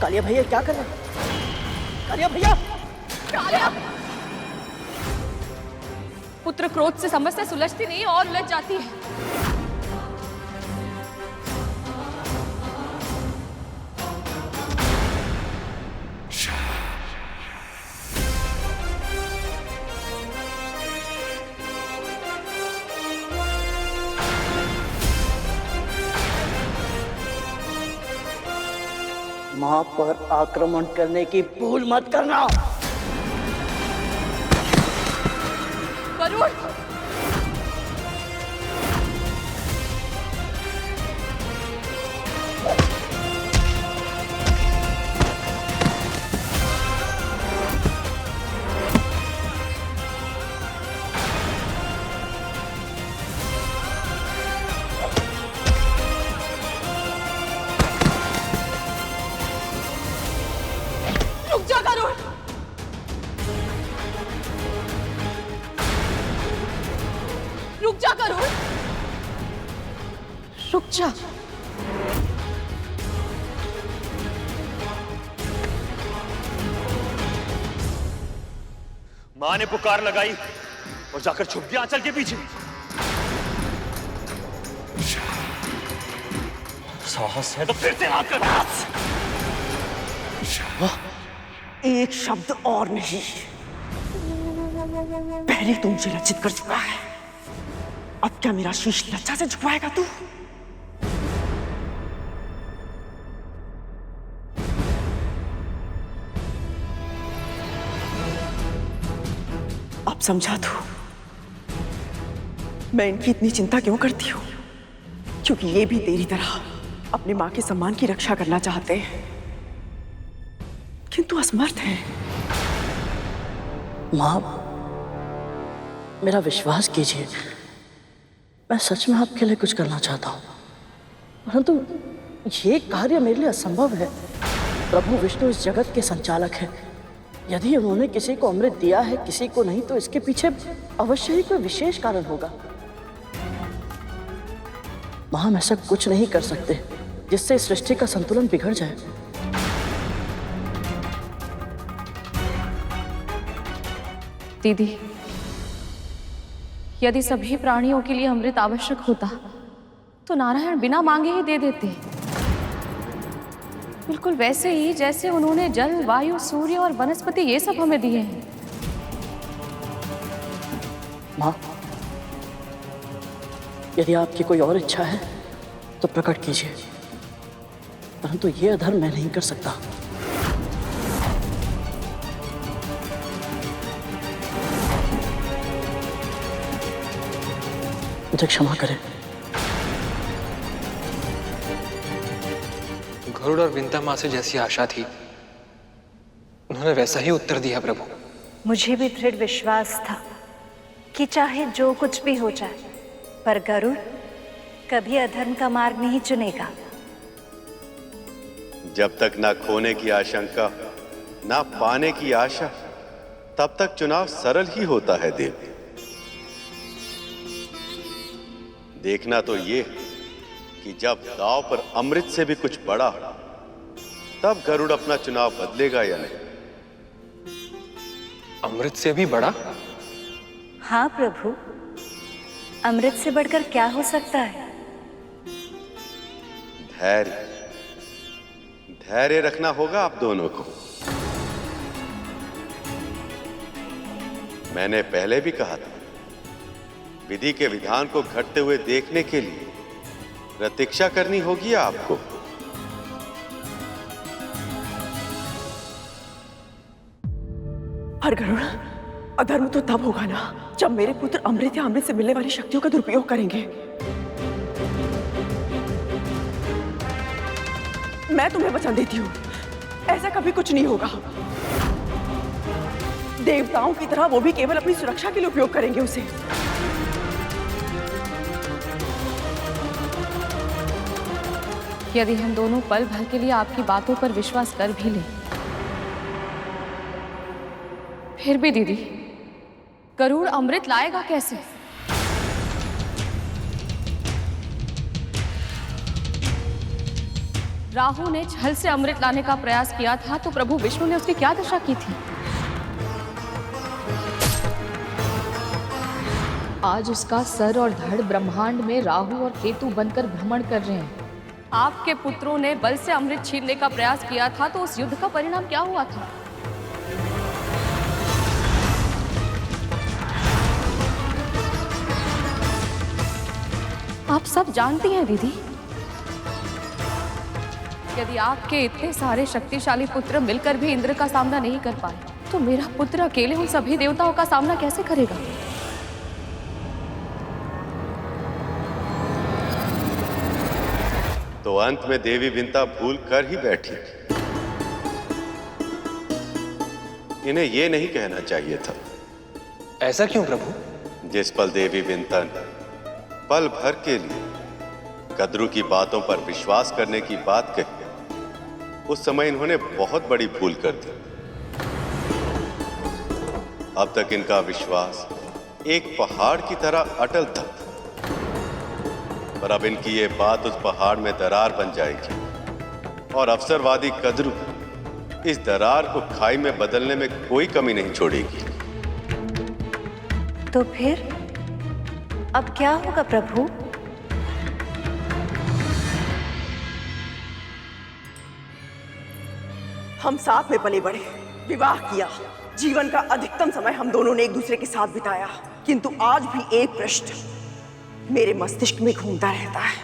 कालिया भैया क्या कर रहे हैं? कालिया भैया! कालिया! पुत्र क्रोध से समस्या सुलझती नहीं और उलझ जाती है। मां पर आक्रमण करने की भूल मत करना। गरुड़! रुक जा गरुड़! रुक जा गरुड़! रुक जा। मां ने पुकार लगाई और जाकर छुप गया आंचल के पीछे। साहस है तो फिर से हाथ कर। एक शब्द और नहीं। पहले तू मुझे लज्जित कर चुका है, अब क्या मेरा शीश लज्जा से झुकवाएगा तू? अब समझा तू मैं इनकी इतनी चिंता क्यों करती हूँ? क्योंकि ये भी तेरी तरह अपनी मां के सम्मान की रक्षा करना चाहते हैं, किंतु असमर्थ है। मां, मेरा विश्वास कीजिए, मैं सच में आपके लिए कुछ करना चाहता हूं, परंतु ये कार्य मेरे लिए असंभव है। प्रभु विष्णु इस जगत के संचालक हैं। यदि उन्होंने किसी को अमृत दिया है, किसी को नहीं, तो इसके पीछे अवश्य ही कोई विशेष कारण होगा। मां, हम ऐसा कुछ नहीं कर सकते जिससे इस सृष्टि का संतुलन बिगड़ जाए। दीदी, यदि सभी प्राणियों के लिए अमृत आवश्यक होता तो नारायण बिना मांगे ही दे देते, बिल्कुल वैसे ही जैसे उन्होंने जल, वायु, सूर्य और वनस्पति ये सब हमें दिए हैं। मां, यदि आपकी कोई और इच्छा है तो प्रकट कीजिए, परंतु ये अधर्म मैं नहीं कर सकता। मुझे क्षमा करें। गरुड़ और विंता माँ से जैसी आशा थी, उन्होंने वैसा ही उत्तर दिया प्रभु। मुझे भी दृढ़ विश्वास था कि चाहे जो कुछ भी हो जाए, पर गरुड़ कभी अधर्म का मार्ग नहीं चुनेगा। जब तक ना खोने की आशंका, ना पाने की आशा, तब तक चुनाव सरल ही होता है देव। देखना तो ये कि जब दांव पर अमृत से भी कुछ बड़ा, तब गरुड़ अपना चुनाव बदलेगा या नहीं। अमृत से भी बड़ा? हाँ प्रभु, अमृत से बढ़कर क्या हो सकता है? धैर्य, धैर्य रखना होगा आप दोनों को। मैंने पहले भी कहा था, विधि के विधान को घटते हुए देखने के लिए प्रतीक्षा करनी होगी आपको। पर गरुड़, अधर्म तो तब होगा ना जब मेरे पुत्र अमृत या अमृत से मिलने वाली शक्तियों का दुरुपयोग करेंगे। मैं तुम्हें वचन देती हूँ, ऐसा कभी कुछ नहीं होगा। देवताओं की तरह वो भी केवल अपनी सुरक्षा के लिए उपयोग करेंगे उसे। यदि हम दोनों पल भर के लिए आपकी बातों पर विश्वास कर भी लें, फिर भी दीदी, गरुड़ अमृत लाएगा कैसे? राहु ने छल से अमृत लाने का प्रयास किया था तो प्रभु विष्णु ने उसकी क्या दशा की थी? आज उसका सर और धड़ ब्रह्मांड में राहु और केतु बनकर भ्रमण कर रहे हैं। आपके पुत्रों ने बल से अमृत छीनने का प्रयास किया था तो उस युद्ध का परिणाम क्या हुआ था? आप सब जानती हैं दीदी। यदि आपके इतने सारे शक्तिशाली पुत्र मिलकर भी इंद्र का सामना नहीं कर पाए तो मेरा पुत्र अकेले उन सभी देवताओं का सामना कैसे करेगा? तो अंत में देवी विंता भूल कर ही बैठी। इन्हें यह नहीं कहना चाहिए था। ऐसा क्यों प्रभु? जिस पल देवी विंता ने पल भर के लिए कद्रू की बातों पर विश्वास करने की बात कही, उस समय इन्होंने बहुत बड़ी भूल कर दी। अब तक इनका विश्वास एक पहाड़ की तरह अटल था, पर अब इनकी ये बात उस पहाड़ में दरार बन जाएगी और अवसरवादी कद्रू इस दरार को खाई में बदलने में कोई कमी नहीं छोड़ेगी। तो फिर अब क्या होगा प्रभु? हम साथ में पले बढ़े, विवाह किया, जीवन का अधिकतम समय हम दोनों ने एक दूसरे के साथ बिताया, किंतु आज भी एक प्रश्न मेरे मस्तिष्क में घूमता रहता है।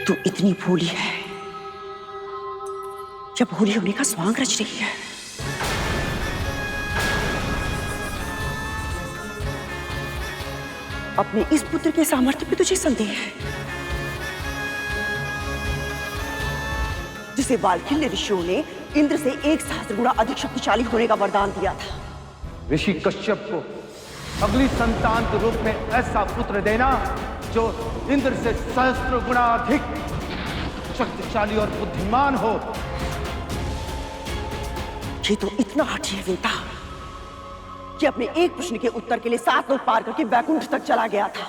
तू इतनी भोली है या भोली होने का स्वांग रच रही है? अपने इस पुत्र के सामर्थ्य पे तुझे संदेह है, जिसे वाल्किल्य ऋषियों ने इंद्र से 1 सहस्त्र गुना अधिक शक्तिशाली होने का वरदान दिया था। ऋषि कश्यप को अगली संतान के रूप में ऐसा पुत्र देना जो इंद्र से सहस्त्र गुना अधिक शक्तिशाली और बुद्धिमान हो। ये तो इतना हठी है विंता कि अपने एक प्रश्न के उत्तर के लिए 7 लोक पार करके वैकुंठ तक चला गया था।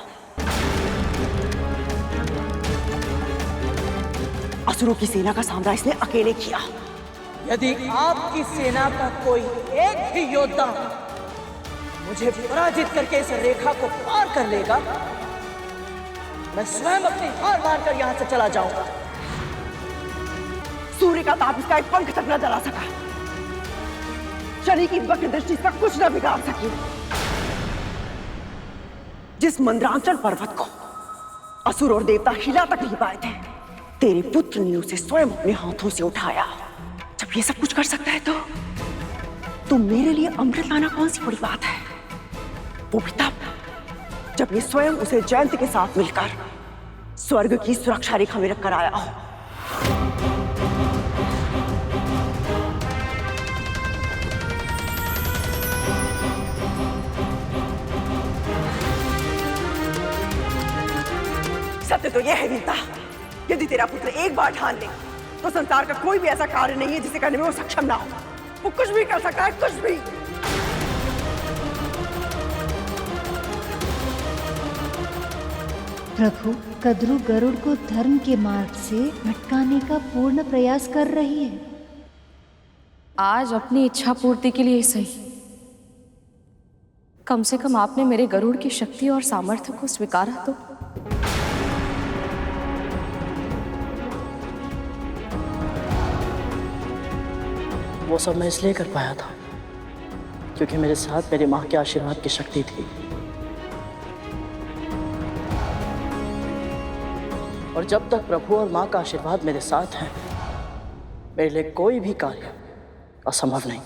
असुरों की सेना का सामना इसने अकेले किया। यदि आपकी सेना का कोई एक ही योद्धा मुझे पराजित करके इस रेखा को पार कर लेगा, मैं स्वयं अपनी हार मानकर यहां से चला जाऊंगा। सूर्य का ताप इसका एक पंख तक न जला सका, शनि की वक्र दृष्टि इसका कुछ न बिगाड़ सकी। जिस मंद्रांचल पर्वत को असुर और देवता हिला तक नहीं पाए थे, तेरे पुत्र ने उसे स्वयं अपने हाथों से उठाया। जब ये सब कुछ कर सकता है तो मेरे लिए अमृत लाना कौन सी बड़ी बात है? वो भी तब जब ये स्वयं उसे जयंत के साथ मिलकर स्वर्ग की सुरक्षा रेखा में रखकर आया हो। सत्य तो यह है विंता, यदि तेरा पुत्र एक बार ठान ले तो संसार का कोई भी ऐसा कार्य नहीं है जिसे करने में वो सक्षम ना हो। वो कुछ भी कर सकता है, कुछ भी। प्रभु, कद्रू गरुड़ को धर्म के मार्ग से भटकाने का पूर्ण प्रयास कर रही है। आज अपनी इच्छा पूर्ति के लिए सही, कम से कम आपने मेरे गरुड़ की शक्ति और सामर्थ्य को स्वीकारा तो। वो सब मैं इसलिए कर पाया था क्योंकि मेरे साथ मेरी माँ के आशीर्वाद की शक्ति थी, और जब तक प्रभु और माँ का आशीर्वाद मेरे साथ है, मेरे लिए कोई भी कार्य असंभव नहीं।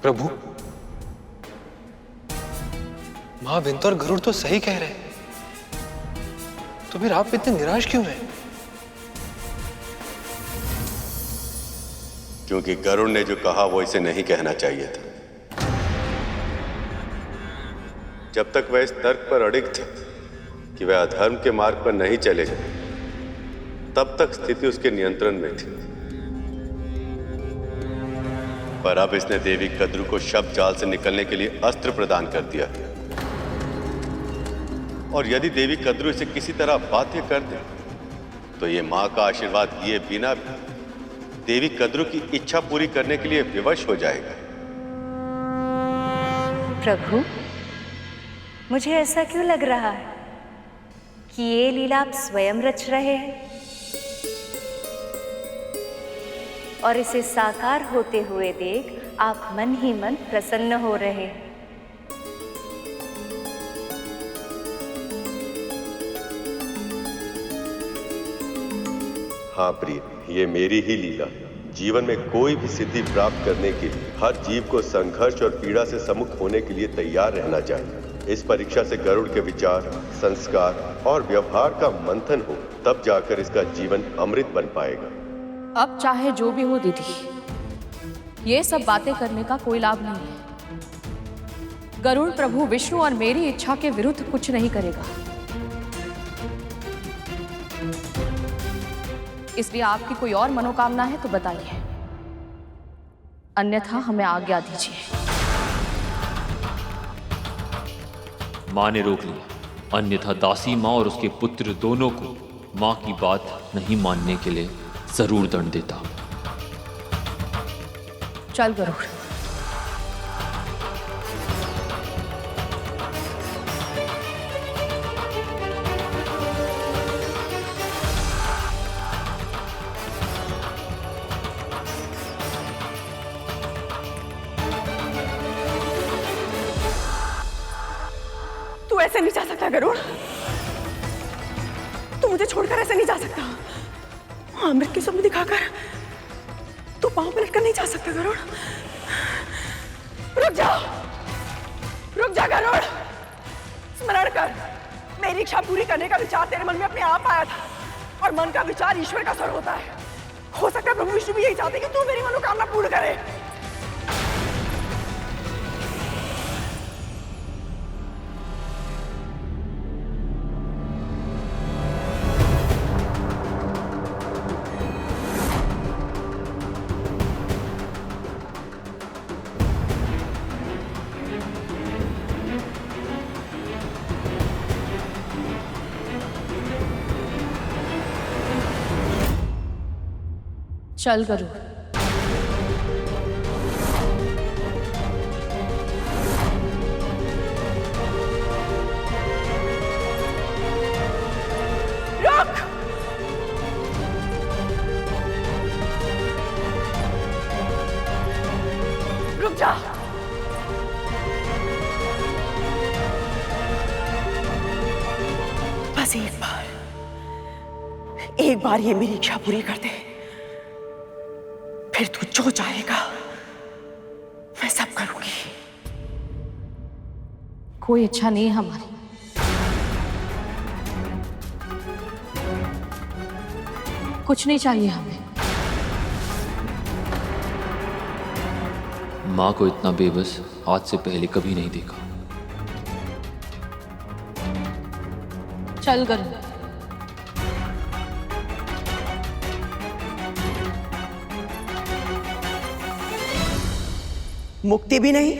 प्रभु, मां विंता और गरुड़ तो सही कह रहे हैं, तो फिर आप इतने निराश क्यों हैं? क्योंकि गरुड़ ने जो कहा वो इसे नहीं कहना चाहिए था। जब तक वह इस तर्क पर अड़िग थे कि वह अधर्म के मार्ग पर नहीं चलेगा, तब तक स्थिति उसके नियंत्रण में थी। पर अब इसने देवी कद्रू को शब्द जाल से निकलने के लिए अस्त्र प्रदान कर दिया। और यदि देवी कद्रू इसे किसी तरह बाध्य कर दे तो ये मां का आशीर्वाद लिए बिना भी देवी कद्रू की इच्छा पूरी करने के लिए विवश हो जाएगा। प्रभु, मुझे ऐसा क्यों लग रहा है कि ये लीला आप स्वयं रच रहे हैं और इसे साकार होते हुए देख आप मन ही मन प्रसन्न हो रहे हैं। हाँ प्रिय, ये मेरी ही लीला। जीवन में कोई भी सिद्धि प्राप्त करने के लिए हर जीव को संघर्ष और पीड़ा से सम्मुख होने के लिए तैयार रहना चाहिए। इस परीक्षा से गरुड़ के विचार, संस्कार और व्यवहार का मंथन हो, तब जाकर इसका जीवन अमृत बन पाएगा। अब चाहे जो भी हो दीदी, ये सब बातें करने का कोई लाभ नहीं है। गरुड़ प्रभु विष्णु और मेरी इच्छा के विरुद्ध कुछ नहीं करेगा, इसलिए आपकी कोई और मनोकामना है तो बताइए, अन्यथा हमें आज्ञा दीजिए। मां ने रोक लिया, अन्यथा दासी मां और उसके पुत्र दोनों को मां की बात नहीं मानने के लिए जरूर दंड देता। चल गरुड़। तू ऐसे नहीं जा सकता गरुड़, तू मुझे छोड़कर ऐसे नहीं जा सकता। अमृत के स्वप्न दिखाकर तू पांव पलट कर नहीं जा सकता गरुड़। रुक जा गरुड़। स्मरण कर, मेरी इच्छा पूरी करने का विचार तेरे मन में अपने आप आया था, और मन का विचार ईश्वर का स्वर होता है। हो सकता है प्रभु विष्णु भी यही चाहते कि तू मेरी मनोकामना पूर्ण करे। चल गरुड़। रुक। रुक जा। बस एक बार ये मेरी इच्छा पूरी कर दे, फिर तू जो चाहेगा मैं सब करूंगी। कोई इच्छा नहीं है हमारी। कुछ नहीं चाहिए हमें। मां को इतना बेबस आज से पहले कभी नहीं देखा। चल गरुड़। मुक्ति भी नहीं,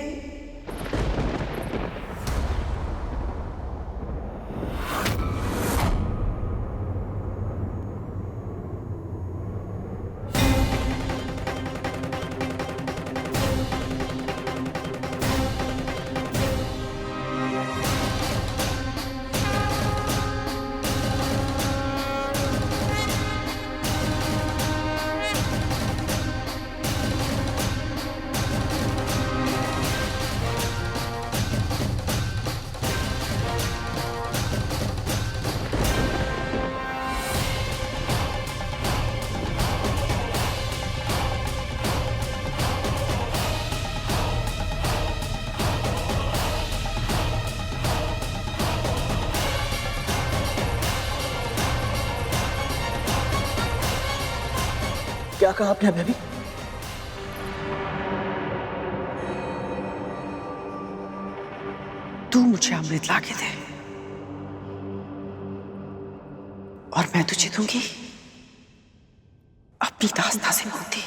क्या कहा आपने अभी? मुझे अमृत लाके दे और मैं तुझे दूंगी अपनी दास्ता से मुक्ति।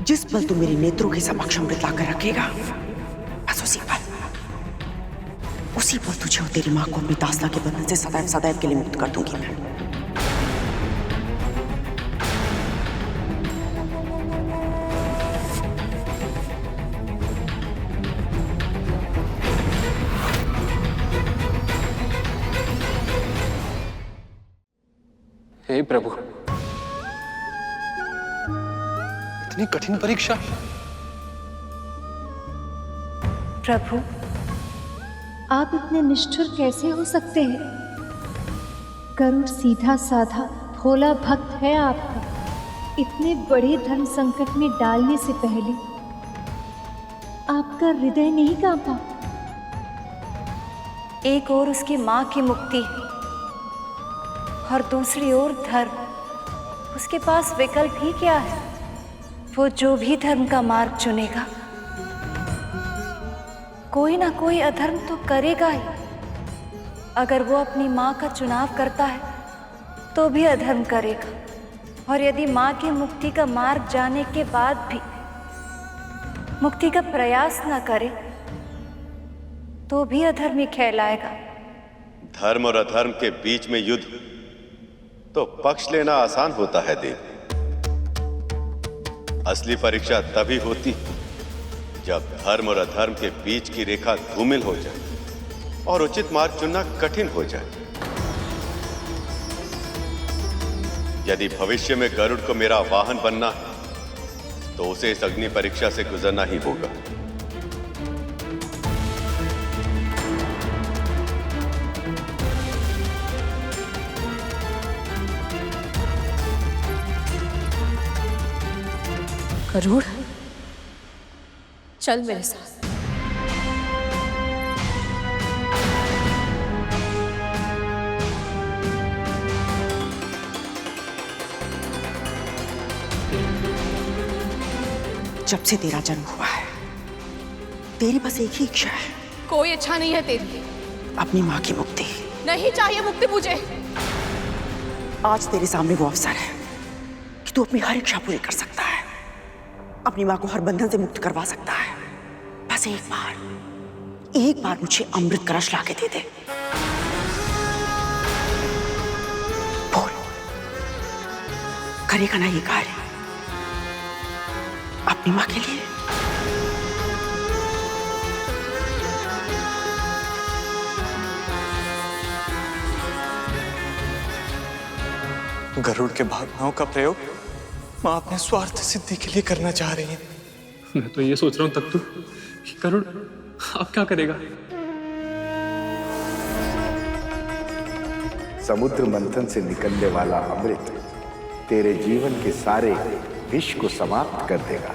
जिस पल तू मेरे नेत्रों के समक्ष अमृत लाकर रखेगा, बस उसी पल तुझे और तेरी मां को अपनी दास्ता के बंधन से सदैव सदैव के लिए मुक्त कर दूंगी मैं। हे प्रभु, इतनी कठिन परीक्षा। प्रभु, आप इतने निष्ठुर कैसे हो सकते हैं? गरुड़ सीधा साधा भोला भक्त है आपका। इतने बड़े धर्म संकट में डालने से पहले आपका हृदय नहीं कांपा? एक ओर उसकी मां की मुक्ति और दूसरी ओर धर्म। उसके पास विकल्प ही क्या है? वो जो भी धर्म का मार्ग चुनेगा, कोई ना कोई अधर्म तो करेगा ही। अगर वो अपनी मां का चुनाव करता है तो भी अधर्म करेगा, और यदि मां की मुक्ति का मार्ग जाने के बाद भी मुक्ति का प्रयास न करे तो भी अधर्म ही कहलाएगा। धर्म और अधर्म के बीच में युद्ध तो पक्ष लेना आसान होता है देव। असली परीक्षा तभी होती जब धर्म और अधर्म के बीच की रेखा धूमिल हो जाए और उचित मार्ग चुनना कठिन हो जाए। यदि भविष्य में गरुड़ को मेरा वाहन बनना है तो उसे इस अग्नि परीक्षा से गुजरना ही होगा। गरुड़, चल मेरे साथ। जब से तेरा जन्म हुआ है तेरी बस एक ही इच्छा है। कोई इच्छा नहीं है तेरी। अपनी मां की मुक्ति। नहीं चाहिए मुक्ति मुझे। आज तेरे सामने वो अवसर है कि तू अपनी हर इच्छा पूरी कर सकता है, अपनी मां को हर बंधन से मुक्त करवा सकता है। बस एक बार मुझे अमृत कलश लाके दे दे। बोल, करेगा ना ये कार्य अपनी मां के लिए? गरुड़ के भावनाओं का प्रयोग मां अपने स्वार्थ सिद्धि के लिए करना चाह रही है। मैं तो ये सोच रहा हूं तब तो कि गरुड़ अब क्या करेगा? समुद्र मंथन से निकलने वाला अमृत तेरे जीवन के सारे विष को समाप्त कर देगा।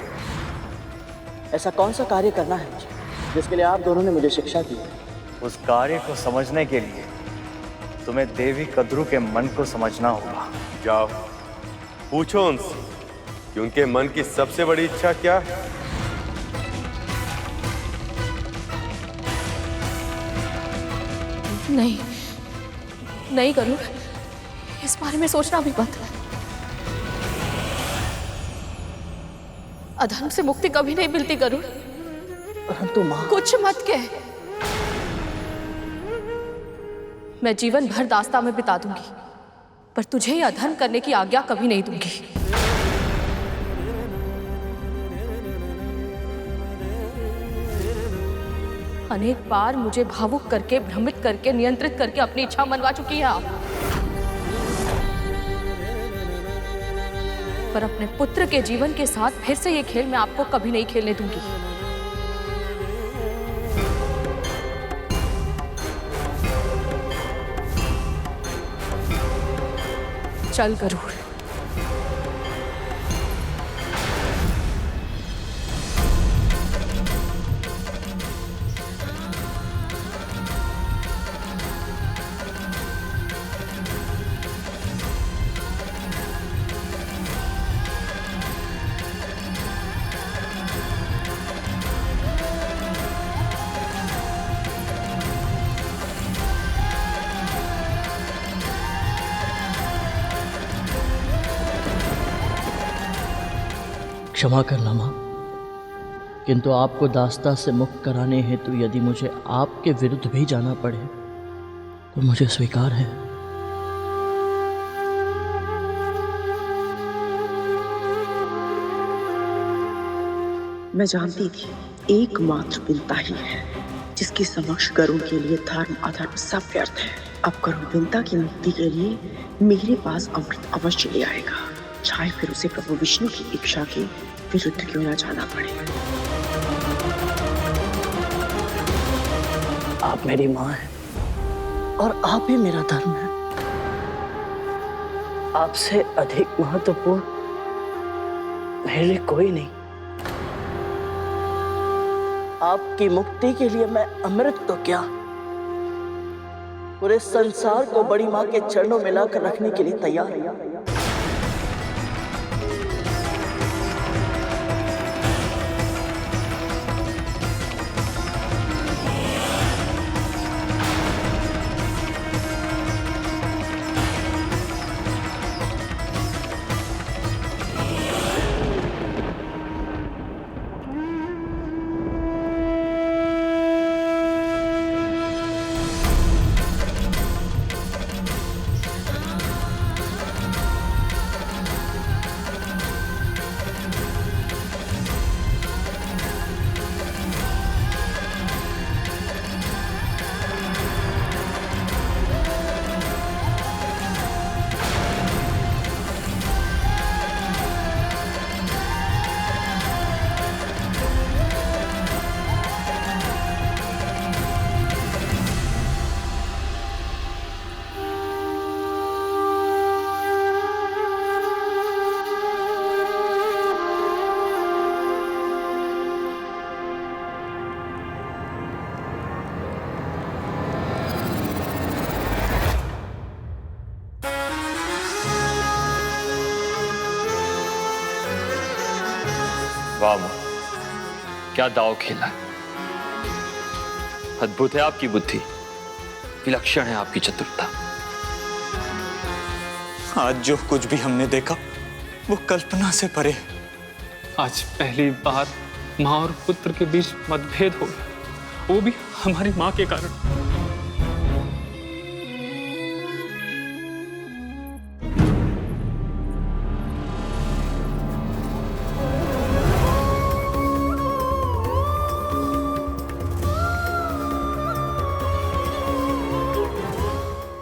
ऐसा कौन सा कार्य करना है मुझे जिसके लिए आप दोनों ने मुझे शिक्षा दी? उस कार्य को समझने के लिए तुम्हें देवी कद्रू के मन को समझना होगा। जाओ पूछो उनसे कि उनके मन की सबसे बड़ी इच्छा क्या है। नहीं नहीं गरुड़, इस बारे में सोचना भी मत। अधर्म से मुक्ति कभी नहीं मिलती गरुड़। परंतु मां, कुछ मत कह। मैं जीवन भर दास्ता में बिता दूंगी, पर तुझे यह अधर्म करने की आज्ञा कभी नहीं दूंगी। अनेक बार मुझे भावुक करके, भ्रमित करके, नियंत्रित करके अपनी इच्छा मनवा चुकी है आप। पर अपने पुत्र के जीवन के साथ फिर से ये खेल मैं आपको कभी नहीं खेलने दूंगी। चल गरुड़। क्षमा करना माँ, किंतु आपको दास्ता से मुक्त कराने हेतु यदि मुझे आपके विरुद्ध भी जाना पड़े तो मुझे स्वीकार है। मैं जानती थी एकमात्र विंता ही है जिसके समक्ष गरुड़ के लिए धर्म अधर्म सब व्यर्थ है। अब गरुड़ विंता की मुक्ति के लिए मेरे पास अमृत अवश्य ले आएगा, चाहे फिर उसे प्रभु विष्णु की इच्छा के विरुद्ध क्यों न जाना पड़े। आप मेरी माँ हैं और आप ही मेरा धर्म है। आपसे अधिक महत्वपूर्ण मेरे लिए कोई नहीं। आपकी मुक्ति के लिए मैं अमृत तो क्या, पूरे संसार को बड़ी मां के चरणों में लाकर रखने के लिए तैयार है। वाह मां, क्या दाव खेला है। अद्भुत है आपकी बुद्धि, विलक्षण है आपकी चतुरता। आज जो कुछ भी हमने देखा वो कल्पना से परे। आज पहली बार माँ और पुत्र के बीच मतभेद हो गया, वो भी हमारी माँ के कारण।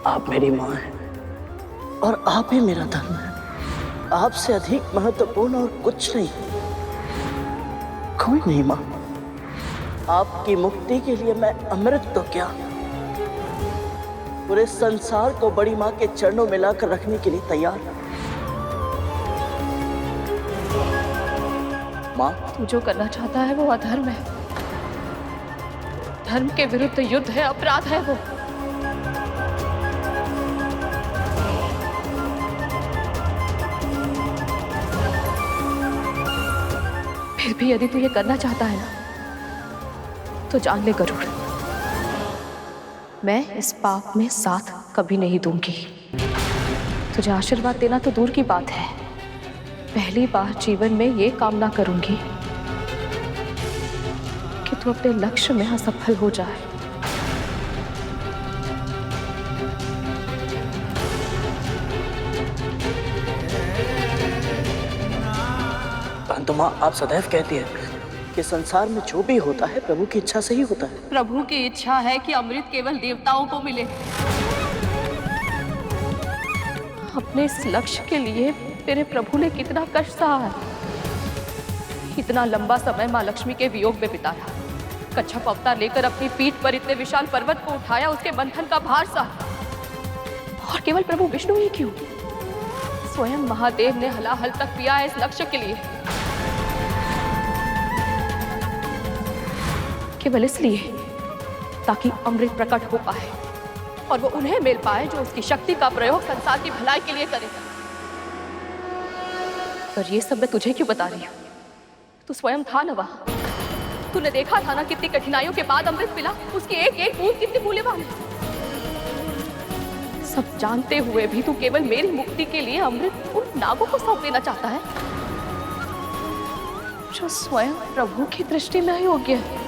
आप मेरी माँ हैं और आप ही मेरा धर्म है। आपसे अधिक महत्वपूर्ण और कुछ नहीं, कोई नहीं माँ। आपकी मुक्ति के लिए मैं अमृत तो क्या, पूरे संसार को बड़ी माँ के चरणों में लाकर रखने के लिए तैयार हूं। माँ, तू जो करना चाहता है वो अधर्म है, धर्म के विरुद्ध युद्ध है, अपराध है वो। फिर भी यदि तू ये करना चाहता है ना, तो जान ले गरुड़, मैं इस पाप में साथ कभी नहीं दूंगी। तुझे आशीर्वाद देना तो दूर की बात है, पहली बार जीवन में ये कामना करूंगी कि तू अपने लक्ष्य में असफल हो जाए। परंतु माँ, आप सदैव कहती है कि संसार में जो भी होता है प्रभु की इच्छा से ही होता है। प्रभु की इच्छा है कि अमृत केवल देवताओं को मिले। अपने इस लक्ष्य के लिए मेरे प्रभु ने कितना कष्ट सहा है, इतना लंबा समय माँ लक्ष्मी के वियोग में बिताया, कच्छप अवतार लेकर अपनी पीठ पर इतने विशाल पर्वत को उठाया, उसके बंधन का भार सहा। और केवल प्रभु विष्णु ही क्यों, स्वयं महादेव ने हलाहल तक पिया है इस लक्ष्य के लिए, केवल इसलिए ताकि अमृत प्रकट हो पाए और वो उन्हें मिल पाए जो उसकी शक्ति का प्रयोग संसार की भलाई के लिए करेगा। पर ये सब मैं तुझे क्यों बता रही हूँ, तू स्वयं था ना वहां, तूने देखा था ना कितनी कठिनाइयों के बाद अमृत मिला, उसकी एक एक बूंद कितनी मूल्यवान है। सब जानते हुए भी तू केवल मेरी मुक्ति के लिए अमृत उन नागों को सौंप देना चाहता है। जो स्वयं प्रभु की दृष्टि में योग्य है।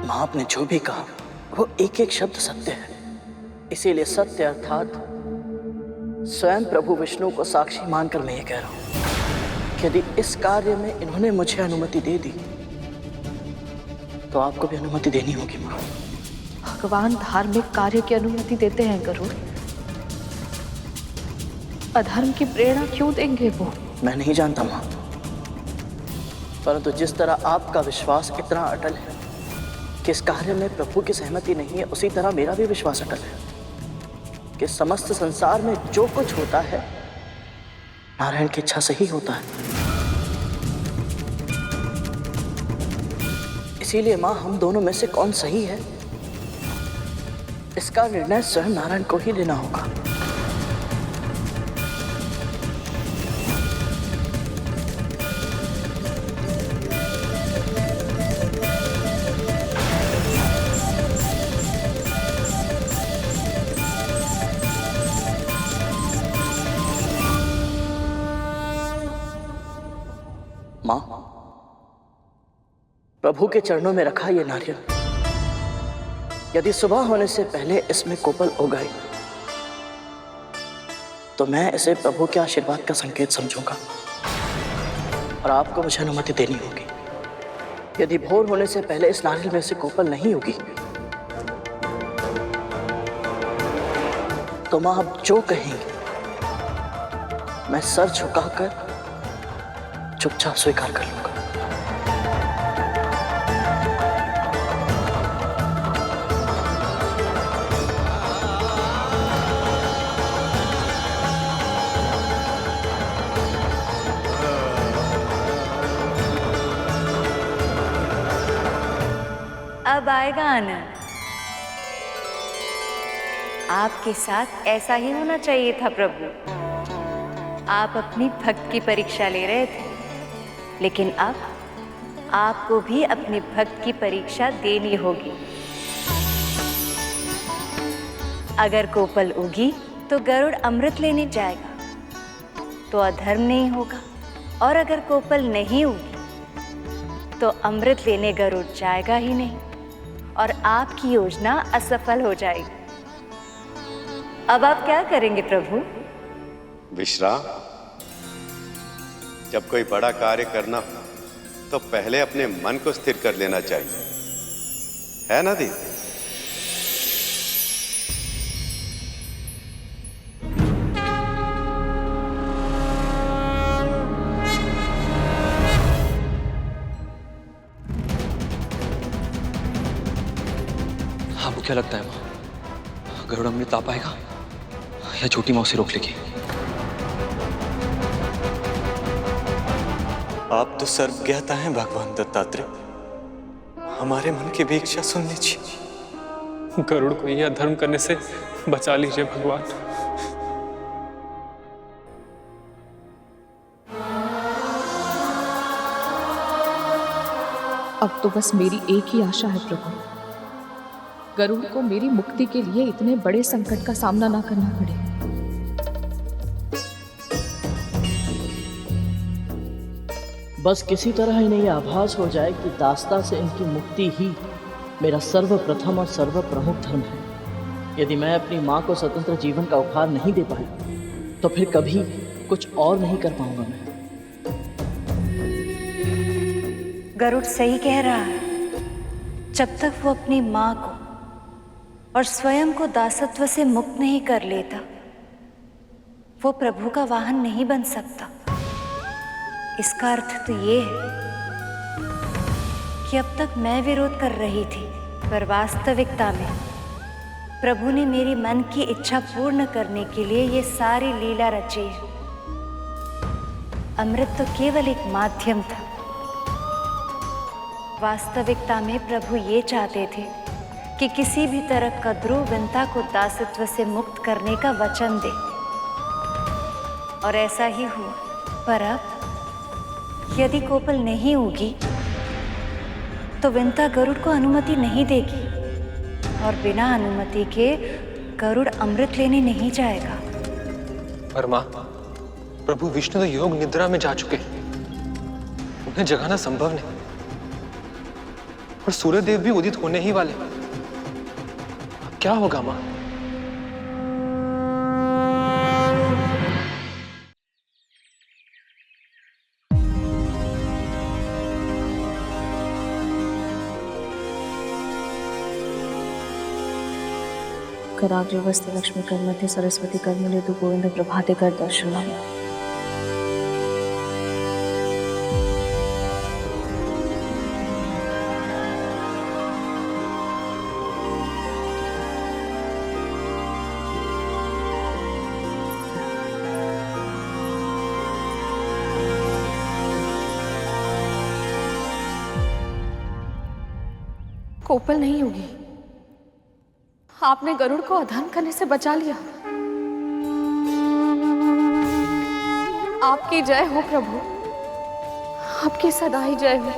माँ आपने जो भी कहा वो एक एक शब्द सत्य है। इसीलिए सत्य अर्थात स्वयं प्रभु विष्णु को साक्षी मानकर मैं ये कह रहा हूं कि यदि इस कार्य में इन्होंने मुझे अनुमति दे दी तो आपको भी अनुमति देनी होगी माँ। भगवान धार्मिक कार्य की अनुमति देते हैं गरुड़, अधर्म की प्रेरणा क्यों देंगे वो? मैं नहीं जानता माँ, परंतु जिस तरह आपका विश्वास इतना अटल है कि इस कार्य में प्रभु की सहमति नहीं है, उसी तरह मेरा भी विश्वास अटल है कि समस्त संसार में जो कुछ होता है नारायण की इच्छा से ही होता है। इसीलिए माँ हम दोनों में से कौन सही है इसका निर्णय स्वयं नारायण को ही लेना होगा। मां, प्रभु के चरणों में रखा ये नारियल यदि सुबह होने से पहले इसमें कोपल उगाई तो मैं इसे प्रभु के आशीर्वाद का संकेत समझूंगा और आपको मुझे अनुमति देनी होगी। यदि भोर होने से पहले इस नारियल में से कोपल नहीं होगी तो मां आप जो कहेंगे मैं सर झुकाकर चुपचाप स्वीकार कर लूंगा। अब आएगा आनंद। आपके साथ ऐसा ही होना चाहिए था प्रभु। आप अपनी भक्त की परीक्षा ले रहे थे, लेकिन अब आपको भी अपने भक्त की परीक्षा देनी होगी। अगर कोपल उगी तो गरुड़ अमृत लेने जाएगा तो अधर्म नहीं होगा, और अगर कोपल नहीं उगी तो अमृत लेने गरुड़ जाएगा ही नहीं और आपकी योजना असफल हो जाएगी। अब आप क्या करेंगे प्रभु? विश्राम। जब कोई बड़ा कार्य करना हो तो पहले अपने मन को स्थिर कर लेना चाहिए, है ना दी? आपको क्या लगता है माँ, गरुड़ अमृत आ पाएगा या छोटी माँ उसे रोक लेगी? आप तो सर्वज्ञाता हैं भगवान दत्तात्रेय, हमारे मन की भी इच्छा सुन लीजिए। गरुड़ को यह अधर्म करने से बचा लीजिए भगवान। अब तो बस मेरी एक ही आशा है प्रभु, गरुड़ को मेरी मुक्ति के लिए इतने बड़े संकट का सामना ना करना पड़े। बस किसी तरह इन्हें यह आभास हो जाए कि दास्ता से इनकी मुक्ति ही मेरा सर्वप्रथम और सर्व प्रमुख धर्म है। यदि मैं अपनी माँ को स्वतंत्र जीवन का उपहार नहीं दे पाया तो फिर कभी कुछ और नहीं कर पाऊंगा मैं। गरुड़ सही कह रहा है। जब तक वो अपनी माँ को और स्वयं को दासत्व से मुक्त नहीं कर लेता, वो प्रभु का वाहन नहीं बन सकता। इसका अर्थ तो ये है कि अब तक मैं विरोध कर रही थी, पर वास्तविकता में प्रभु ने मेरी मन की इच्छा पूर्ण करने के लिए ये सारी लीला रची है। अमृत तो केवल एक माध्यम था। वास्तविकता में प्रभु ये चाहते थे कि किसी भी तरह कद्रू विंता को दासत्व से मुक्त करने का वचन दे, और ऐसा ही हुआ। पर अब यदि कोपल नहीं होगी तो विंता गरुड़ को अनुमति नहीं देगी, और बिना अनुमति के गरुड़ अमृत लेने नहीं जाएगा। पर माँ, प्रभु विष्णु तो योग निद्रा में जा चुके हैं, उन्हें जगाना संभव नहीं। और सूर्यदेव भी उदित होने ही वाले। अब क्या होगा माँ? कराग्रवस्ते लक्ष्मी कर मध्य सरस्वती कर मूले तु गोविंद प्रभाते कर दर्शनम। कोपल नहीं होगी। आपने गरुड़ को अधर्म करने से बचा लिया। आपकी जय हो प्रभु, आपकी सदा ही जय हो।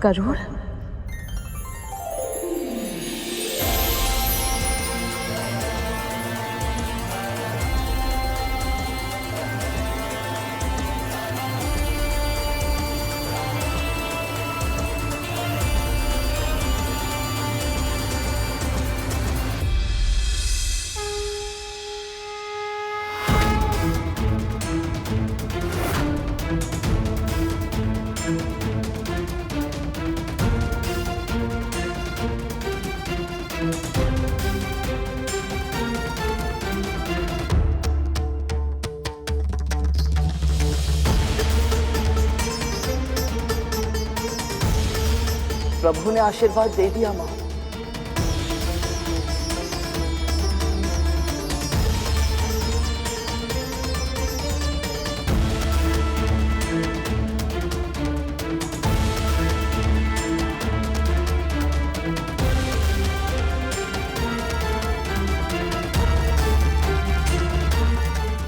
गरुड़, प्रभु ने आशीर्वाद दे दिया मां।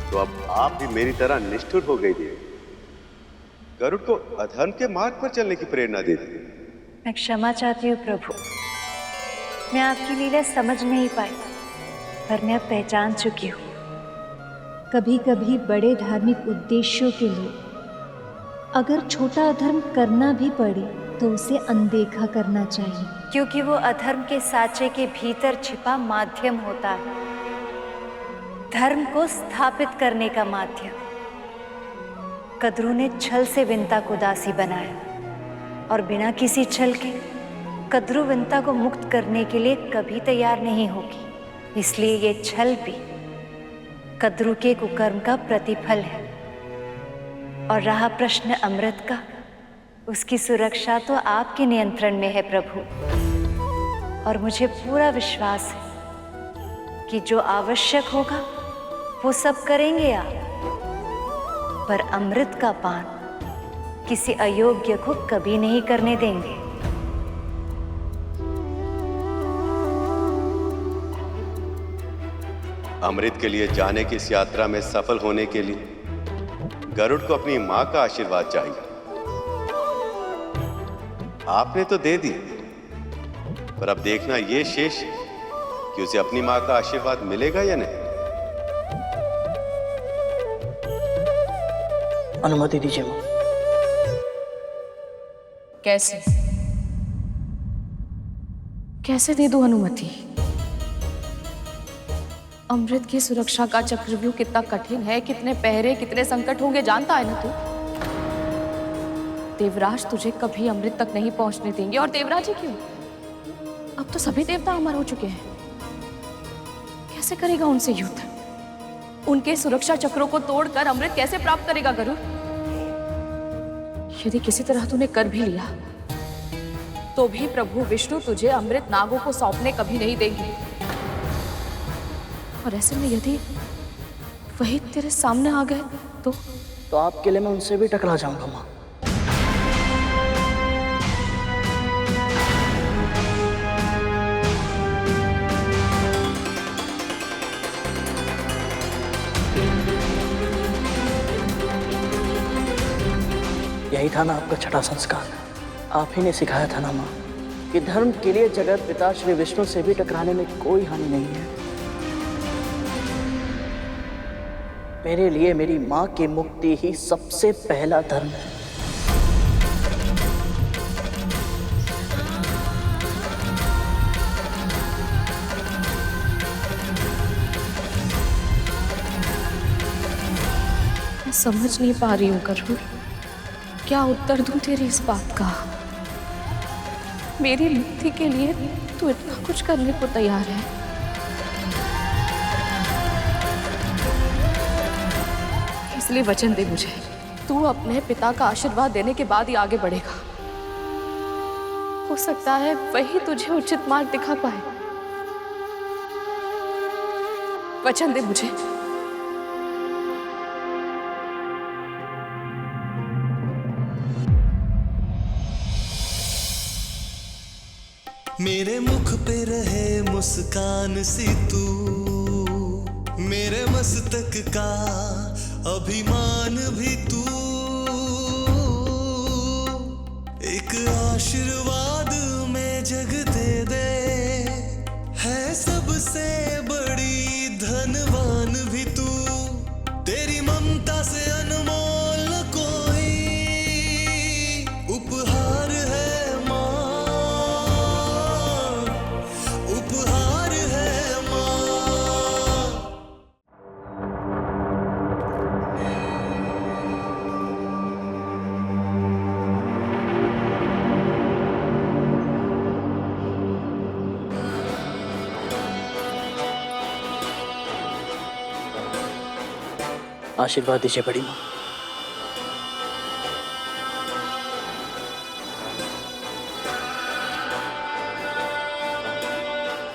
तो अब आप भी मेरी तरह निष्ठुर हो गई थी, गरुड़ को अधर्म के मार्ग पर चलने की प्रेरणा दे दी। मैं क्षमा चाहती हूँ प्रभु, मैं आपकी लीला समझ नहीं पाई, पर मैं अब पहचान चुकी हूँ। कभी कभी बड़े धार्मिक उद्देश्यों के लिए अगर छोटा अधर्म करना भी पड़े तो उसे अनदेखा करना चाहिए, क्योंकि वो अधर्म के साँचे के भीतर छिपा माध्यम होता है, धर्म को स्थापित करने का माध्यम। कद्रू ने छल से विंता को दासी बनाया, और बिना किसी छल के कद्रू विंता को मुक्त करने के लिए कभी तैयार नहीं होगी। इसलिए ये छल भी कद्रू के कुकर्म का प्रतिफल है। और रहा प्रश्न अमृत का, उसकी सुरक्षा तो आपके नियंत्रण में है प्रभु, और मुझे पूरा विश्वास है कि जो आवश्यक होगा वो सब करेंगे आप। पर अमृत का पान किसी अयोग्य को कभी नहीं करने देंगे। अमृत के लिए जाने की इस यात्रा में सफल होने के लिए गरुड़ को अपनी मां का आशीर्वाद चाहिए। आपने तो दे दी, पर अब देखना ये शेष कि उसे अपनी मां का आशीर्वाद मिलेगा या नहीं। अनुमति दीजिए मां। कैसे कैसे दे दूं अनुमति? अमृत की सुरक्षा का चक्रव्यूह कितना कठिन है, कितने पहरे, कितने संकट होंगे जानता है ना तू? देवराज तुझे कभी अमृत तक नहीं पहुंचने देंगे। और देवराज ही क्यों, अब तो सभी देवता अमर हो चुके हैं। कैसे करेगा उनसे युद्ध? उनके सुरक्षा चक्रों को तोड़कर अमृत कैसे प्राप्त करेगा गरुड़? यदि किसी तरह तूने कर भी लिया तो भी प्रभु विष्णु तुझे अमृत नागों को सौंपने कभी नहीं देंगे। और ऐसे में यदि वही तेरे सामने आ गए तो आपके लिए मैं उनसे भी टकरा जाऊंगा माँ। यही था ना आपका छठा संस्कार। आप ही ने सिखाया था ना माँ कि धर्म के लिए जगत पिता श्री विष्णु से भी टकराने में कोई हानि नहीं है। मेरे लिए मेरी माँ की मुक्ति ही सबसे पहला धर्म है। मैं समझ नहीं पा रही हूँ गरुड़, क्या उत्तर दूं तेरी इस बात का। मेरी मुक्ति के लिए तू इतना कुछ करने को तैयार है। इसलिए वचन दे मुझे, तू अपने पिता का आशीर्वाद देने के बाद ही आगे बढ़ेगा। हो सकता है वही तुझे उचित मार्ग दिखा पाए। वचन दे मुझे। मेरे मुख पे रहे मुस्कान सी तू, मेरे मस्तक का अभिमान भी तू, एक आशीर्वाद में जग दे दे, है सबसे बड़ी धनवान भी तू, तेरी ममता से अनमोल कोई उपहार है माँ, उपहार है माँ। आशीर्वाद दीजिए बड़ी माँ।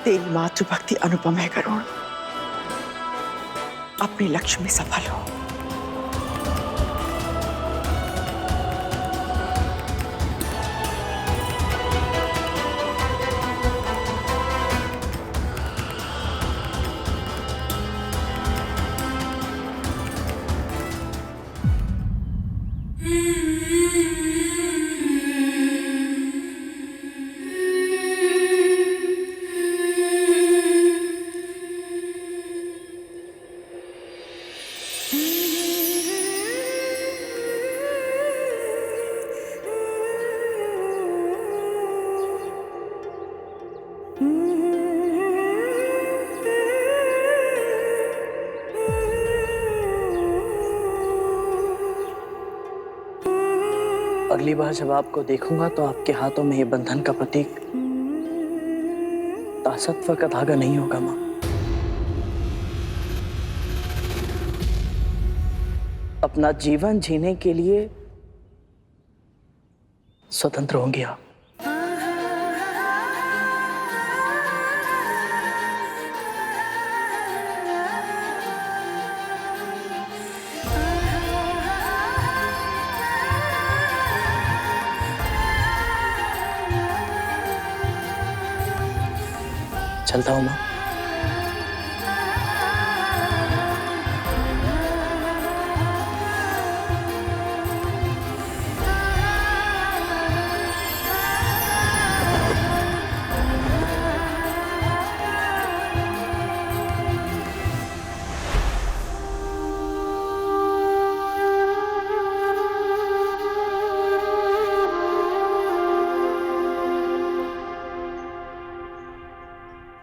तेरी मातृभक्ति अनुपम है गरुड़, अपने लक्ष्य में सफल हो। अगली बार जब आपको देखूंगा तो आपके हाथों में ये बंधन का प्रतीक दासत्व का धागा नहीं होगा माँ। अपना जीवन जीने के लिए स्वतंत्र होंगे आप। चलता हूँ माँ।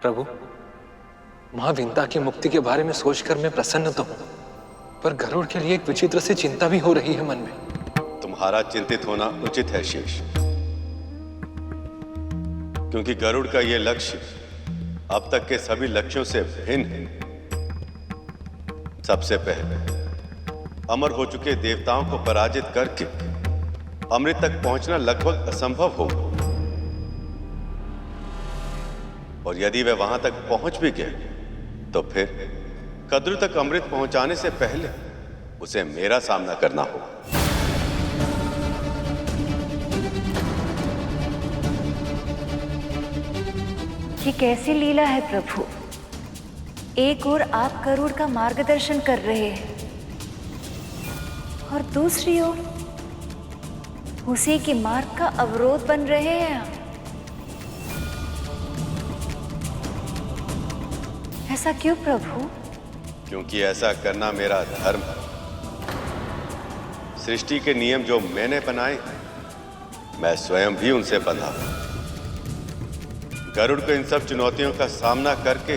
प्रभु, मां विंता की मुक्ति के बारे में सोचकर मैं प्रसन्न तो हूं, पर गरुड़ के लिए एक विचित्र सी चिंता भी हो रही है मन में। तुम्हारा चिंतित होना उचित है शेष, क्योंकि गरुड़ का यह लक्ष्य अब तक के सभी लक्ष्यों से भिन्न है। सबसे पहले अमर हो चुके देवताओं को पराजित करके अमृत तक पहुंचना लगभग असंभव होगा, और यदि वे वहां तक पहुंच भी गए तो फिर कद्रु तक अमृत पहुंचाने से पहले उसे मेरा सामना करना होगा। ये कैसी लीला है प्रभु? एक ओर आप गरुड़ का मार्गदर्शन कर रहे हैं और दूसरी ओर उसी के मार्ग का अवरोध बन रहे हैं आप। ऐसा क्यों प्रभु? क्योंकि ऐसा करना मेरा धर्म है। सृष्टि के नियम जो मैंने बनाए मैं स्वयं भी उनसे बंधा हूं। गरुड़ को इन सब चुनौतियों का सामना करके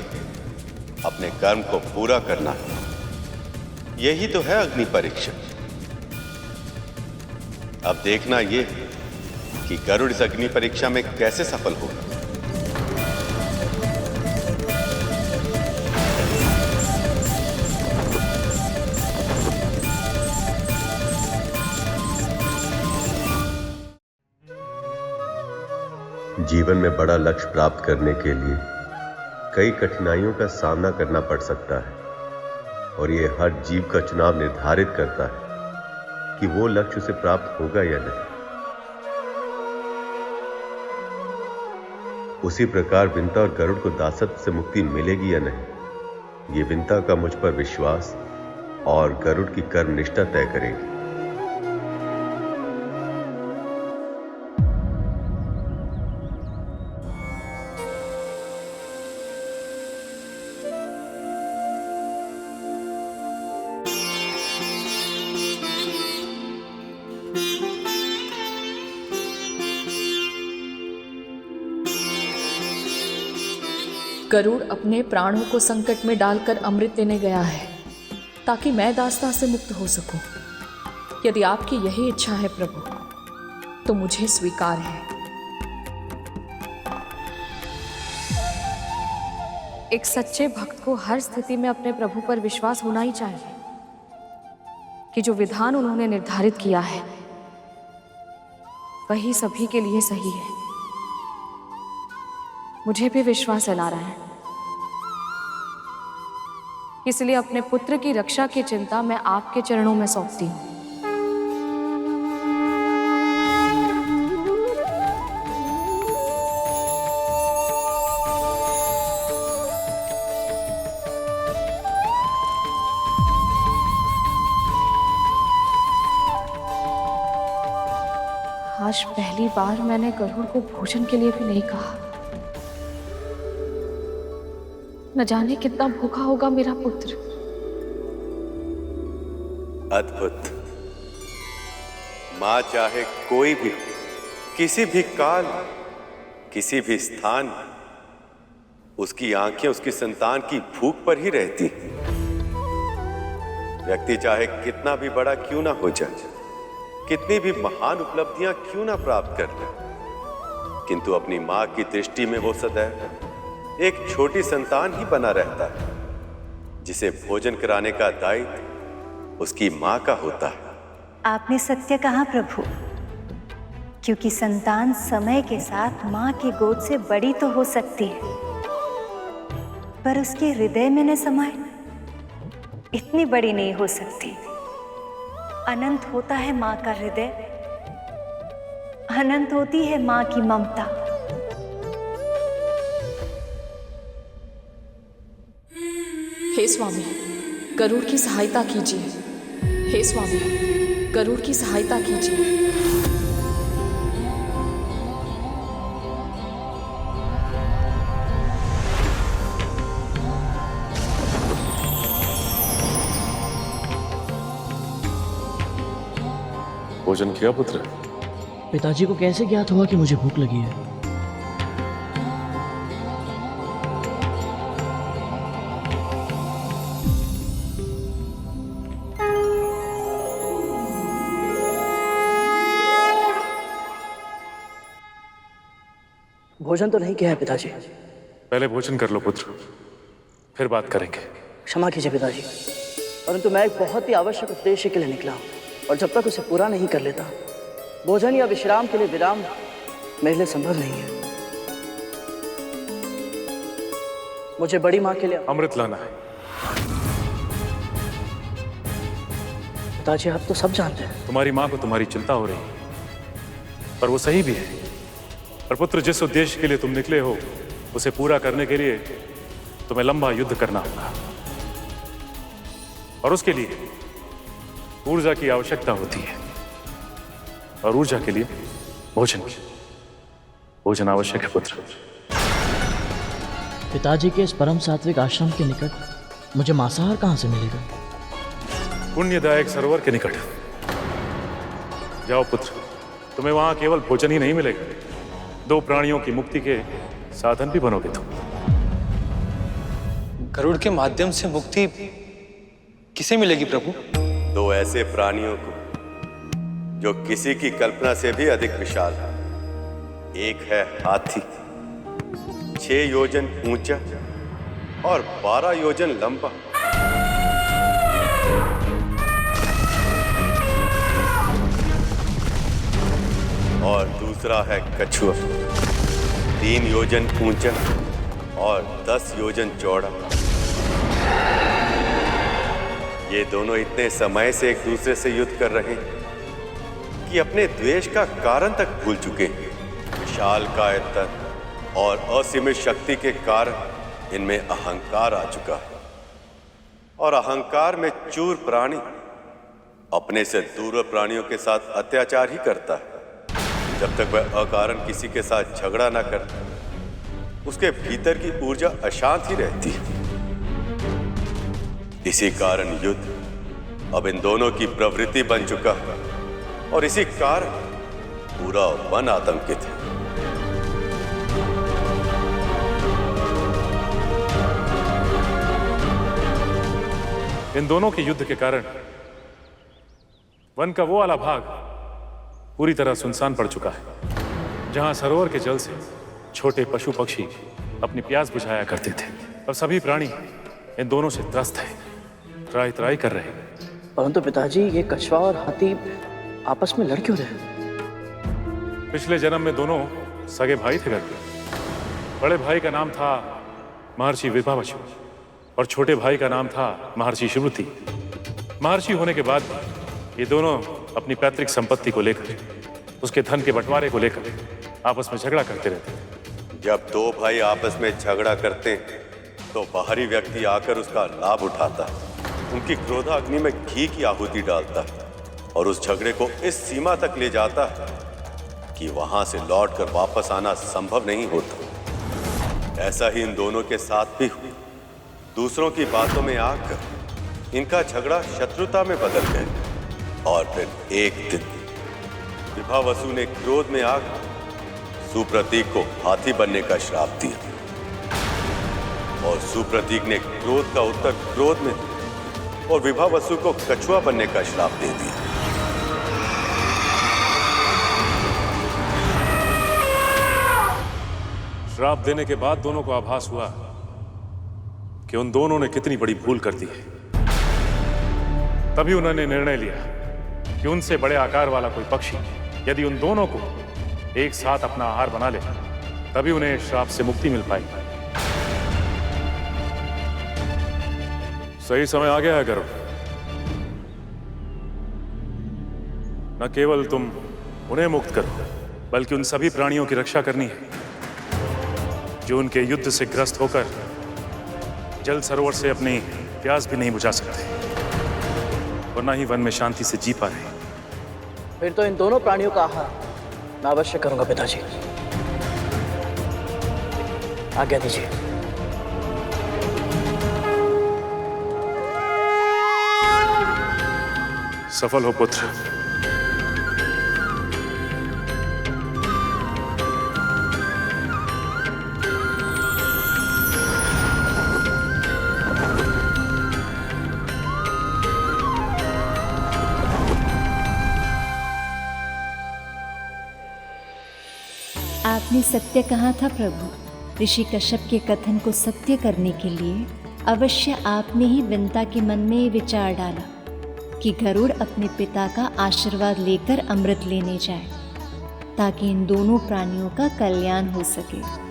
अपने कर्म को पूरा करना है। यही तो है अग्नि परीक्षा। अब देखना यह कि गरुड़ इस अग्नि परीक्षा में कैसे सफल होगा। जीवन में बड़ा लक्ष्य प्राप्त करने के लिए कई कठिनाइयों का सामना करना पड़ सकता है, और यह हर जीव का चुनाव निर्धारित करता है कि वो लक्ष्य उसे प्राप्त होगा या नहीं। उसी प्रकार विंता और गरुड़ को दासत्व से मुक्ति मिलेगी या नहीं, ये विंता का मुझ पर विश्वास और गरुड़ की कर्म निष्ठा तय करेगी। गरुड़ अपने प्राणों को संकट में डालकर अमृत लेने गया है ताकि मैं दास्ता से मुक्त हो सकूं। यदि आपकी यही इच्छा है प्रभु तो मुझे स्वीकार है। एक सच्चे भक्त को हर स्थिति में अपने प्रभु पर विश्वास होना ही चाहिए कि जो विधान उन्होंने निर्धारित किया है वही सभी के लिए सही है। मुझे भी विश्वास है नारायण, इसलिए अपने पुत्र की रक्षा की चिंता मैं आपके चरणों में सौंपती हूं। आज पहली बार मैंने गरुड़ को भोजन के लिए भी नहीं कहा। न जाने कितना भूखा होगा मेरा पुत्र। अद्भुत। मां चाहे कोई भी, किसी भी काल, किसी भी स्थान, उसकी आंखें उसकी संतान की भूख पर ही रहती। व्यक्ति चाहे कितना भी बड़ा क्यों ना हो जाए, कितनी भी महान उपलब्धियां क्यों ना प्राप्त कर ले, किंतु अपनी मां की दृष्टि में वो सदैव एक छोटी संतान ही बना रहता है, जिसे भोजन कराने का दायित्व उसकी मां का होता है। आपने सत्य कहा प्रभु, क्योंकि संतान समय के साथ मां की गोद से बड़ी तो हो सकती है, पर उसके हृदय में न समाए इतनी बड़ी नहीं हो सकती। अनंत होता है मां का हृदय, अनंत होती है मां की ममता। हे स्वामी, गरुड़ की सहायता कीजिए। हे स्वामी, गरुड़ की सहायता कीजिए। भोजन किया पुत्र? पिताजी को कैसे ज्ञात हुआ कि मुझे भूख लगी है? भोजन तो नहीं किया है पिताजी। पहले भोजन कर लो पुत्र, फिर बात करेंगे। क्षमा कीजिए पिताजी, परंतु मैं एक बहुत ही आवश्यक उद्देश्य के लिए निकला हूँ और जब तक उसे पूरा नहीं कर लेता भोजन या विश्राम के लिए विराम मेरे लिए संभव नहीं है। मुझे बड़ी माँ के लिए अमृत लाना है। पिताजी आप तो सब जानते हैं। तुम्हारी माँ को तुम्हारी चिंता हो रही है, पर वो सही भी है। पर पुत्र, जिस उद्देश्य के लिए तुम निकले हो उसे पूरा करने के लिए तुम्हें लंबा युद्ध करना होगा और उसके लिए ऊर्जा की आवश्यकता होती है और ऊर्जा के लिए भोजन आवश्यक है पुत्र। पिताजी के इस परम सात्विक आश्रम के निकट मुझे मांसाहार कहां से मिलेगा? पुण्यदायक सरोवर के निकट जाओ पुत्र, तुम्हें वहां केवल भोजन ही नहीं मिलेगा, 2 प्राणियों की मुक्ति के साधन भी बनोगे तुम। गरुड़ के माध्यम से मुक्ति किसे मिलेगी प्रभु? 2 ऐसे प्राणियों को जो किसी की कल्पना से भी अधिक विशाल है। एक है हाथी, 6 योजन ऊंचा और 12 योजन लंबा। और दूसरा है कछुआ, 3 योजन ऊंचा और 10 योजन चौड़ा। ये दोनों इतने समय से एक दूसरे से युद्ध कर रहे हैं कि अपने द्वेष का कारण तक भूल चुके हैं। विशाल कायतन और असीमित शक्ति के कारण इनमें अहंकार आ चुका है और अहंकार में चूर प्राणी अपने से दूर प्राणियों के साथ अत्याचार ही करता है। जब तक वह अकारण किसी के साथ झगड़ा ना कर, उसके भीतर की ऊर्जा अशांत ही रहती है। इसी कारण युद्ध अब इन दोनों की प्रवृत्ति बन चुका है और इसी कारण पूरा वन आतंकित है। इन दोनों के युद्ध के कारण वन का वो वाला भाग पूरी तरह सुनसान पड़ चुका है, जहां सरोवर के जल से छोटे पशु पक्षी अपनी प्यास बुझाया करते थे। और सभी प्राणी इन दोनों से त्रस्त है, त्राई त्राई कर रहे हैं। परंतु पिताजी, ये कछुआ और हाथी आपस में लड़ क्यों रहे? पिछले जन्म में दोनों सगे भाई थे। बड़े भाई का नाम था महर्षि विभावसु और छोटे भाई का नाम था महर्षि श्रुति। महर्षि होने के बाद ये दोनों अपनी पैतृक संपत्ति को लेकर, उसके धन के बंटवारे को लेकर आपस में झगड़ा करते रहते। जब 2 भाई आपस में झगड़ा करते तो बाहरी व्यक्ति आकर उसका लाभ उठाता है, उनकी क्रोधाग्नि में घी की आहुति डालता है और उस झगड़े को इस सीमा तक ले जाता है कि वहां से लौटकर वापस आना संभव नहीं होता। ऐसा ही इन दोनों के साथ भी हुआ। दूसरों की बातों में आकर इनका झगड़ा शत्रुता में बदल गया और फिर एक दिन विभावसु ने क्रोध में आकर सुप्रतीक को हाथी बनने का श्राप दिया और सुप्रतीक ने क्रोध का उत्तर क्रोध में और विभावसु को कछुआ बनने का श्राप दे दिया। श्राप देने के बाद दोनों को आभास हुआ कि उन दोनों ने कितनी बड़ी भूल कर दी है। तभी उन्होंने निर्णय लिया कि उनसे बड़े आकार वाला कोई पक्षी यदि उन दोनों को एक साथ अपना आहार बना ले, तभी उन्हें श्राप से मुक्ति मिल पाएगी। सही समय आ गया है गरुड़। न केवल तुम उन्हें मुक्त करो, बल्कि उन सभी प्राणियों की रक्षा करनी है जो उनके युद्ध से ग्रस्त होकर जल सरोवर से अपनी प्यास भी नहीं बुझा सकते और न ही वन में शांति से जी पा रहे। फिर तो इन दोनों प्राणियों का आहार मैं अवश्य करूंगा पिताजी। आज्ञा दीजिए। सफल हो पुत्र। आपने आपने सत्य कहा था प्रभु। ऋषि कश्यप के कथन को सत्य करने के लिए अवश्य आपने ही विंता के मन में ये विचार डाला कि गरुड़ अपने पिता का आशीर्वाद लेकर अमृत लेने जाए, ताकि इन दोनों प्राणियों का कल्याण हो सके।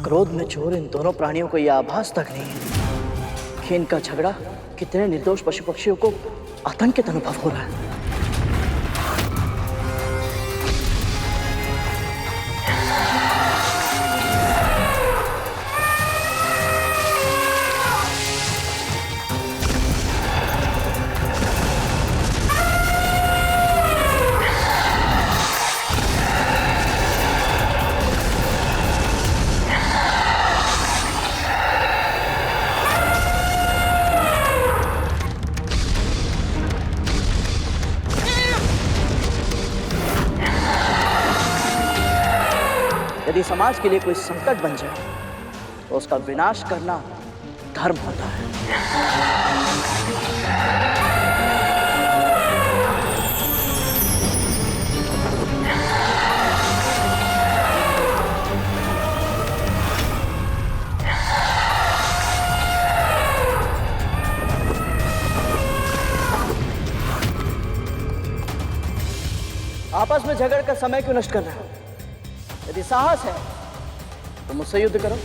क्रोध में चोर इन दोनों प्राणियों को यह आभास तक नहीं है कि इनका झगड़ा कितने निर्दोष पशु पक्षियों को आतंकित अनुभव हो रहा है। यदि समाज के लिए कोई संकट बन जाए तो उसका विनाश करना धर्म होता है। आपस में झगड़ कर समय क्यों नष्ट कर रहे हो? यदि साहस है तो मुझसे युद्ध करो।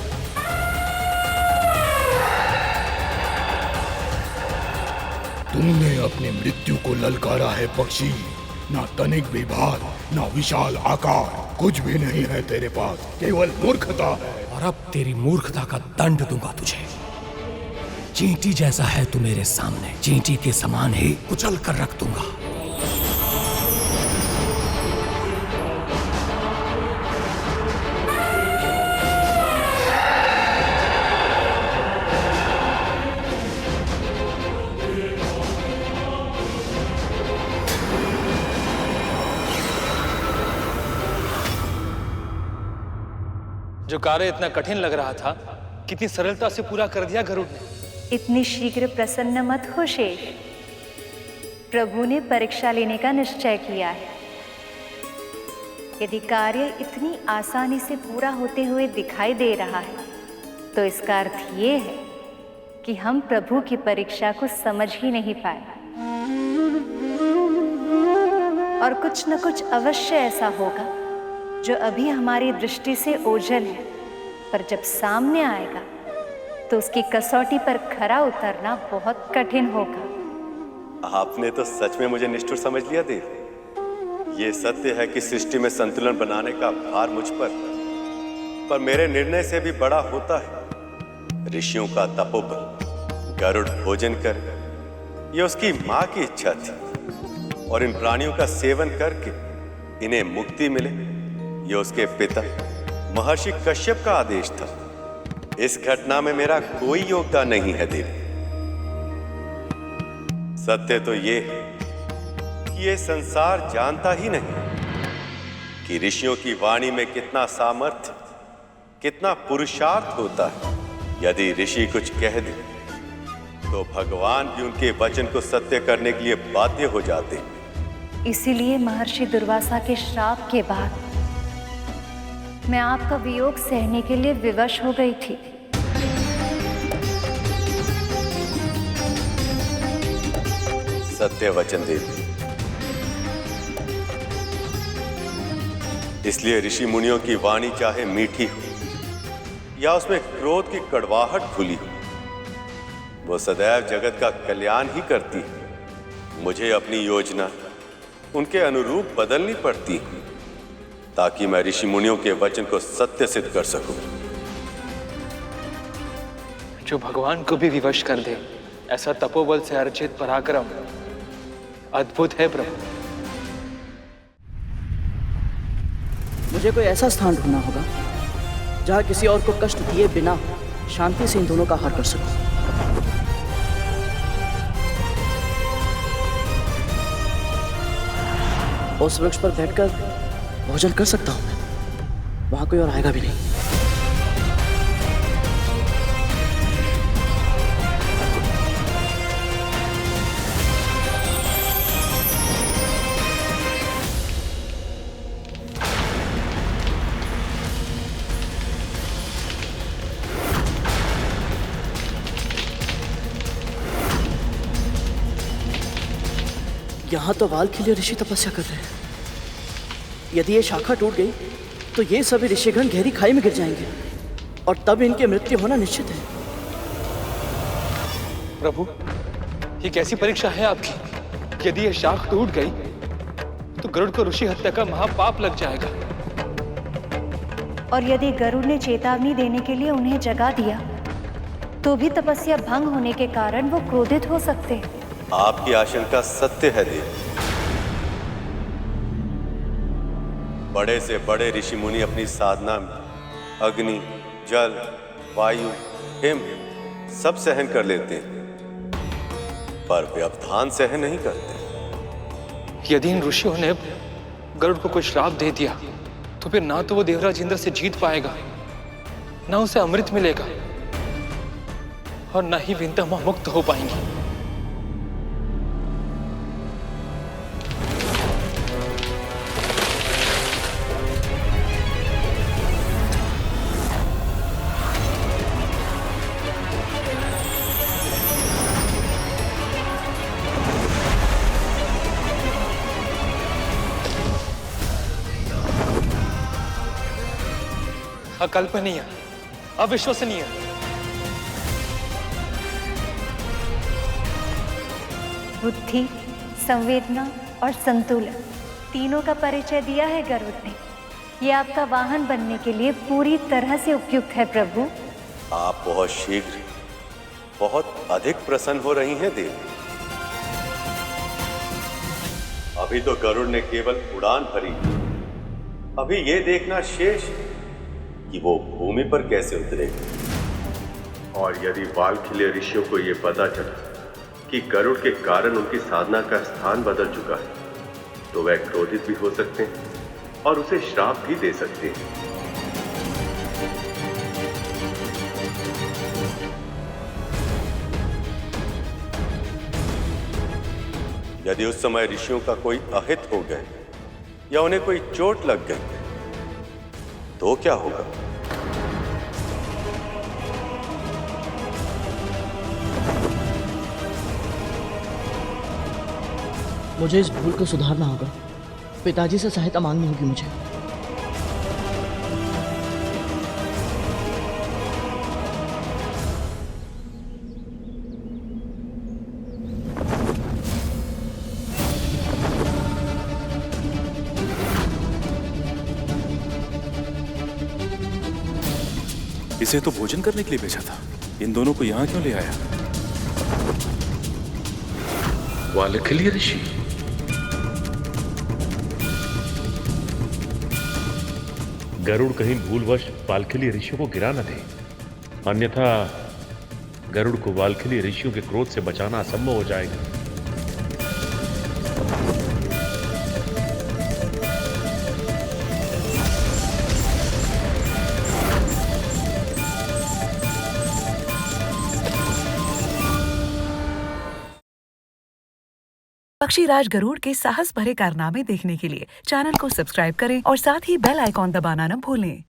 तुमने अपनी मृत्यु को ललकारा है पक्षी। ना तनिक विभाग, ना विशाल आकार, कुछ भी नहीं है तेरे पास, केवल मूर्खता है। और अब तेरी मूर्खता का दंड दूंगा तुझे। चींटी जैसा है तू मेरे सामने, चींटी के समान ही कुचल कर रख दूंगा। जो कार्य इतना कठिन लग रहा था, कितनी सरलता से पूरा कर दिया गरुड़ ने। इतनी शीघ्र प्रसन्न मत हो शेष। प्रभु ने परीक्षा लेने का निश्चय किया है। यदि कार्य इतनी आसानी से पूरा होते हुए दिखाई दे रहा है, तो इसका अर्थ ये है कि हम प्रभु की परीक्षा को समझ ही नहीं पाए, और कुछ न कुछ अवश्य ऐसा होगा जो अभी हमारी दृष्टि से ओझल है, पर जब सामने आएगा तो उसकी कसौटी पर खरा उतरना बहुत कठिन होगा। आपने तो सच में मुझे निष्ठुर समझ लिया देव। ये सत्य है कि सृष्टि में संतुलन बनाने का भार मुझ पर मेरे निर्णय से भी बड़ा होता है। ऋषियों का तपोबल, गरुड़ भोजन कर, ये उसकी मां की इच्छा थी, और इन प्राणियों का सेवन करके इन्हें मुक्ति मिले, ये उसके पिता महर्षि कश्यप का आदेश था। इस घटना में मेरा कोई योगदान नहीं है देवी। सत्य तो ये है कि ये संसार जानता ही नहीं कि ऋषियों की वाणी में कितना सामर्थ्य, कितना पुरुषार्थ होता है। यदि ऋषि कुछ कह दे तो भगवान भी उनके वचन को सत्य करने के लिए बाध्य हो जाते। इसीलिए महर्षि दुर्वासा के श्राप के बाद मैं आपका वियोग सहने के लिए विवश हो गई थी। सत्य वचन देवी, इसलिए ऋषि मुनियों की वाणी चाहे मीठी हो या उसमें क्रोध की कड़वाहट घुली हो, वो सदैव जगत का कल्याण ही करती है। मुझे अपनी योजना उनके अनुरूप बदलनी पड़ती है ताकि मैं ऋषि मुनियों के वचन को सत्य सिद्ध कर सकूं। जो भगवान को भी विवश कर दे, ऐसा तपोबल से अर्जित पराक्रम अद्भुत है प्रभु। मुझे कोई ऐसा स्थान ढूंढना होगा जहां किसी और को कष्ट दिए बिना शांति से इन दोनों का हार कर सकूं। उस वृक्ष पर बैठकर भोजन कर सकता हूं मैं, वहां कोई और आएगा भी नहीं। यहां तो वाल्कीलिय ऋषि तपस्या कर रहे हैं। यदि ये शाखा टूट गई तो ये सभी ऋषिगण गहरी खाई में गिर जाएंगे और तब इनकी मृत्यु होना निश्चित है। प्रभु, ये कैसी परीक्षा है आपकी? यदि ये शाख टूट गई तो गरुड़ को ऋषि हत्या का महापाप लग जाएगा। और यदि गरुड़ ने चेतावनी देने के लिए उन्हें जगा दिया तो भी तपस्या भंग होने के कारण वो क्रोधित हो सकते हैं। आपकी आशंका सत्य है देव। बड़े से बड़े ऋषि मुनि अपनी साधना में अग्नि, जल, वायु, हिम सब सहन कर लेते हैं, पर व्यवधान सहन नहीं करते। यदि इन ऋषियों ने गरुड़ को कोई श्राप दे दिया तो फिर ना तो वो देवराज इंद्र से जीत पाएगा, ना उसे अमृत मिलेगा और ना ही विंता मुक्त हो पाएंगी। अकल्पनीय, अविश्वसनीय। बुद्धि, संवेदना और संतुलन तीनों का परिचय दिया है गरुड़ ने। ये आपका वाहन बनने के लिए पूरी तरह से उपयुक्त है प्रभु। आप बहुत शीघ्र, बहुत अधिक प्रसन्न हो रही हैं देवी। अभी तो गरुड़ ने केवल उड़ान भरी, अभी ये देखना शेष है कि वो भूमि पर कैसे उतरेगा। और यदि वाल्कीलिय ऋषियों को यह पता चला कि गरुड़ के कारण उनकी साधना का स्थान बदल चुका है, तो वह क्रोधित भी हो सकते हैं और उसे श्राप भी दे सकते हैं। यदि उस समय ऋषियों का कोई अहित हो गए या उन्हें कोई चोट लग गई तो क्या होगा? मुझे इस भूल को सुधारना होगा। पिताजी से सहायता मांगनी होगी मुझे। इसे तो भोजन करने के लिए भेजा था, इन दोनों को यहां क्यों ले आया? वाल्कीलिय ऋषि, गरुड़ कहीं भूलवश वाल्कीलिय ऋषियों को गिरा न दे, अन्यथा गरुड़ को वाल्कीलिय ऋषियों के क्रोध से बचाना असंभव हो जाएगा। पक्षीराज गरुड़ के साहस भरे कारनामे देखने के लिए चैनल को सब्सक्राइब करें और साथ ही बेल आइकॉन दबाना न भूलें।